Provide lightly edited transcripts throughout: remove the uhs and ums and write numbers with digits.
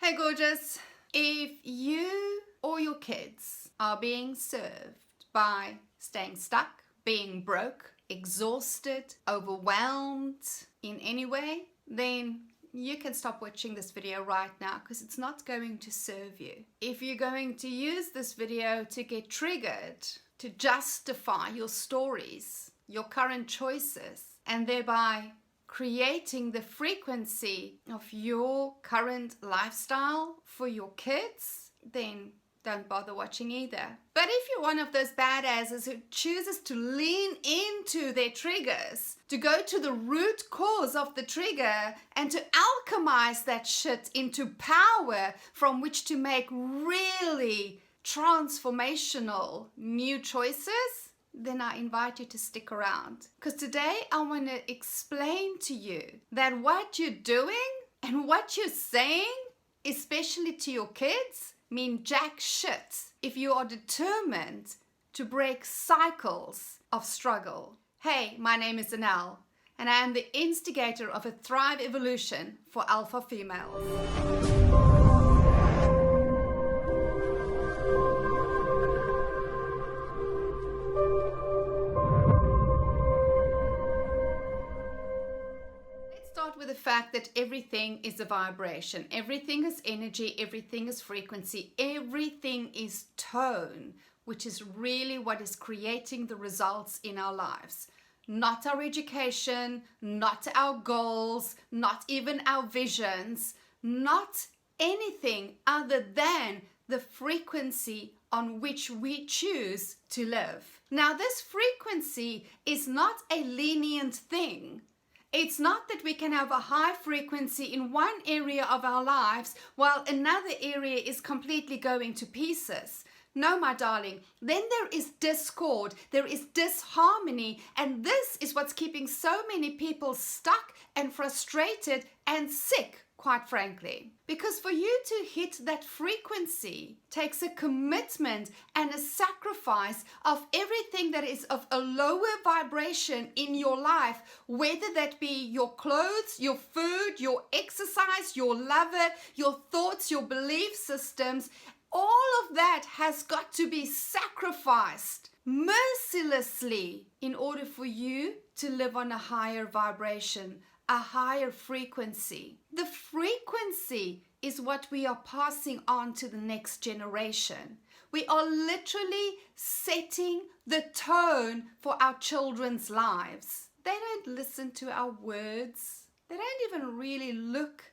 Hey gorgeous, if you or your kids are being served by staying stuck, being broke, exhausted, overwhelmed in any way, then you can stop watching this video right now because it's not going to serve you. If you're going to use this video to get triggered, to justify your stories, your current choices, and thereby creating the frequency of your current lifestyle for your kids, then don't bother watching either. But if you're one of those badasses who chooses to lean into their triggers, to go to the root cause of the trigger and to alchemize that shit into power from which to make really transformational new choices, then I invite you to stick around. Because today I want to explain to you that what you're doing and what you're saying, especially to your kids, mean jack shit if you are determined to break cycles of struggle. Hey, my name is Anel, and I am the instigator of a Thrive Evolution for alpha females. With the fact that everything is a vibration, everything is energy, everything is frequency, everything is tone, which is really what is creating the results in our lives. Not our education, not our goals, not even our visions, not anything other than the frequency on which we choose to live. Now, this frequency is not a lenient thing. It's not that we can have a high frequency in one area of our lives while another area is completely going to pieces. No, my darling, then there is discord, there is disharmony, and this is what's keeping so many people stuck and frustrated and sick, quite frankly. Because for you to hit that frequency takes a commitment and a sacrifice of everything that is of a lower vibration in your life, whether that be your clothes, your food, your exercise, your lover, your thoughts, your belief systems. All of that has got to be sacrificed mercilessly in order for you to live on a higher vibration, a higher frequency. The frequency is what we are passing on to the next generation. We are literally setting the tone for our children's lives. They don't listen to our words. They don't even really look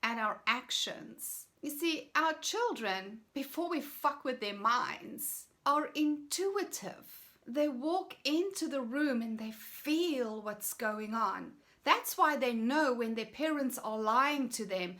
at our actions. You see, our children, before we fuck with their minds, are intuitive. They walk into the room and they feel what's going on. That's why they know when their parents are lying to them,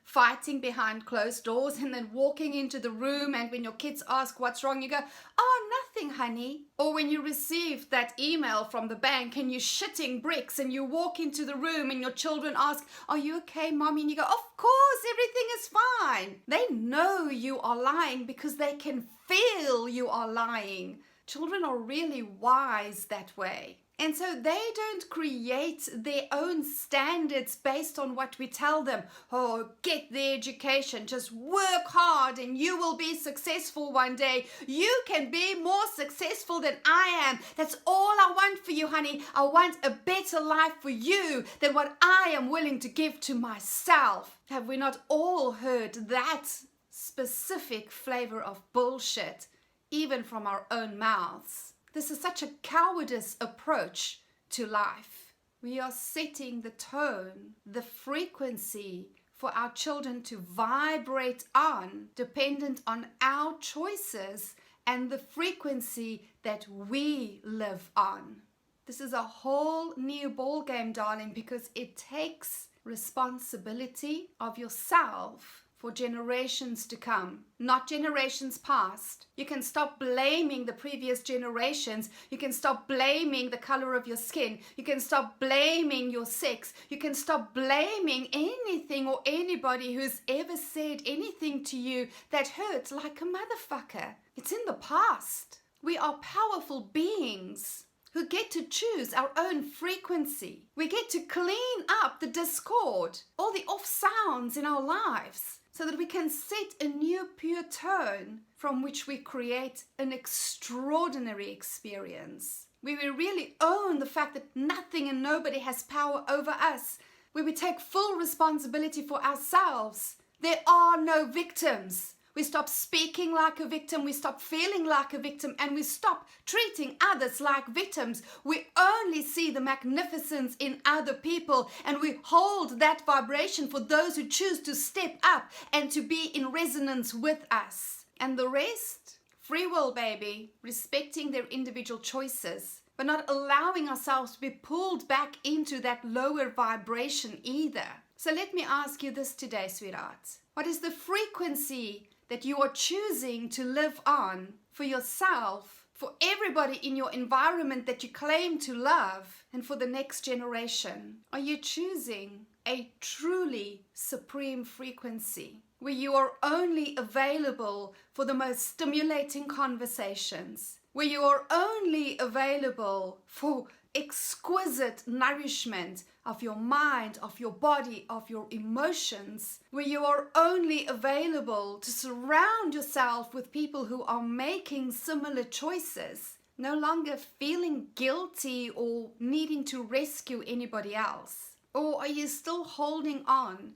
fighting behind closed doors and then walking into the room, and when your kids ask what's wrong, you go, "Oh, nothing, honey." Or when you receive that email from the bank and you're shitting bricks and you walk into the room and your children ask, "Are you okay, mommy?" And you go, "Of course, everything is fine." They know you are lying because they can feel you are lying. Children are really wise that way. And so they don't create their own standards based on what we tell them. Oh, get the education, just work hard and you will be successful one day. You can be more successful than I am. That's all I want for you, honey. I want a better life for you than what I am willing to give to myself. Have we not all heard that specific flavor of bullshit, even from our own mouths? This is such a cowardice approach to life. We are setting the tone, the frequency for our children to vibrate on, dependent on our choices and the frequency that we live on. This is a whole new ballgame, darling, because it takes responsibility of yourself for generations to come, not generations past. You can stop blaming the previous generations. You can stop blaming the color of your skin. You can stop blaming your sex. You can stop blaming anything or anybody who's ever said anything to you that hurt like a motherfucker. It's in the past. We are powerful beings. who get to choose our own frequency. We get to clean up the discord, all the off sounds in our lives, so that we can set a new pure tone from which we create an extraordinary experience. Where we really own the fact that nothing and nobody has power over us. Where we take full responsibility for ourselves. There are no victims. We stop speaking like a victim, we stop feeling like a victim, and we stop treating others like victims. We only see the magnificence in other people, and we hold that vibration for those who choose to step up and to be in resonance with us. And the rest? Free will, baby. Respecting their individual choices, but not allowing ourselves to be pulled back into that lower vibration either. So let me ask you this today, sweetheart. What is the frequency that you are choosing to live on for yourself, for everybody in your environment that you claim to love, and for the next generation? Are you choosing a truly supreme frequency where you are only available for the most stimulating conversations, where you are only available for exquisite nourishment of your mind, of your body, of your emotions, where you are only available to surround yourself with people who are making similar choices, no longer feeling guilty or needing to rescue anybody else? Or are you still holding on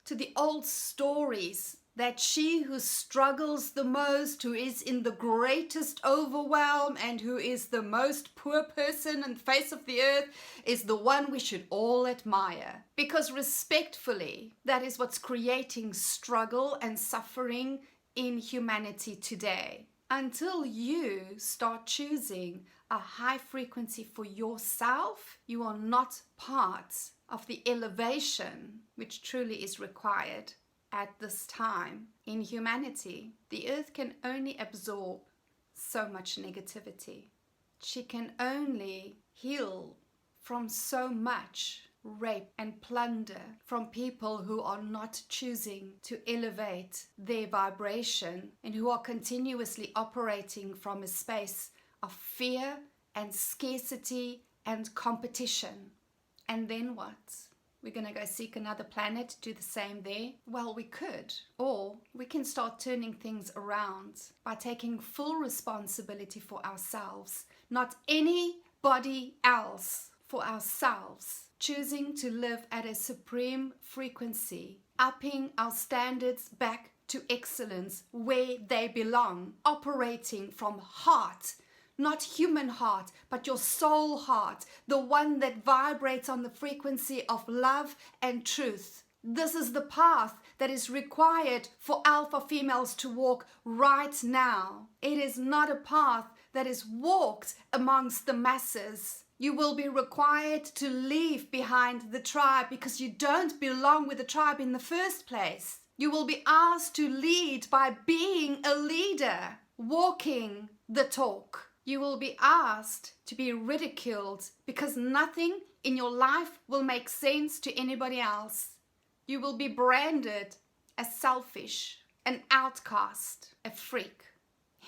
to the old stories that she who struggles the most, who is in the greatest overwhelm, and who is the most poor person on the face of the earth is the one we should all admire? Because respectfully, that is what's creating struggle and suffering in humanity today. Until you start choosing a high frequency for yourself, you are not part of the elevation which truly is required at this time in humanity. The earth can only absorb so much negativity. She can only heal from so much rape and plunder from people who are not choosing to elevate their vibration and who are continuously operating from a space of fear and scarcity and competition. And then what? We're going to go seek another planet, do the same there? Well, we could. Or we can start turning things around by taking full responsibility for ourselves, not anybody else, for ourselves. Choosing to live at a supreme frequency, upping our standards back to excellence where they belong, operating from heart. Not human heart, but your soul heart, the one that vibrates on the frequency of love and truth. This is the path that is required for alpha females to walk right now. It is not a path that is walked amongst the masses. You will be required to leave behind the tribe because you don't belong with the tribe in the first place. You will be asked to lead by being a leader, walking the talk. You will be asked to be ridiculed because nothing in your life will make sense to anybody else. You will be branded as selfish, an outcast, a freak.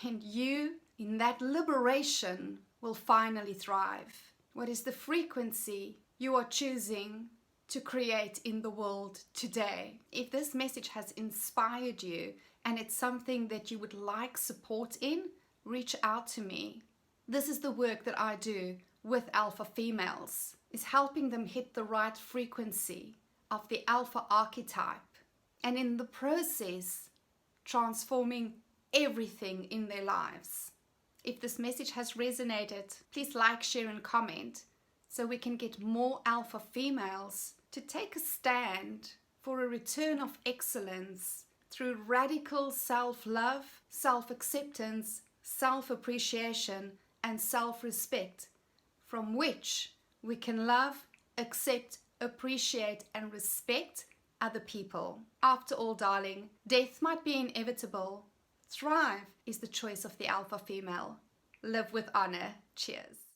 And you, in that liberation, will finally thrive. What is the frequency you are choosing to create in the world today? If this message has inspired you and it's something that you would like support in, reach out to me. This is the work that I do with alpha females, is helping them hit the right frequency of the alpha archetype, and in the process, transforming everything in their lives. If this message has resonated, please like, share, and comment so we can get more alpha females to take a stand for a return of excellence through radical self-love, self-acceptance, self-appreciation, and self-respect, from which we can love, accept, appreciate, and respect other people. After all, darling, death might be inevitable. Thrive is the choice of the alpha female. Live with honor. Cheers.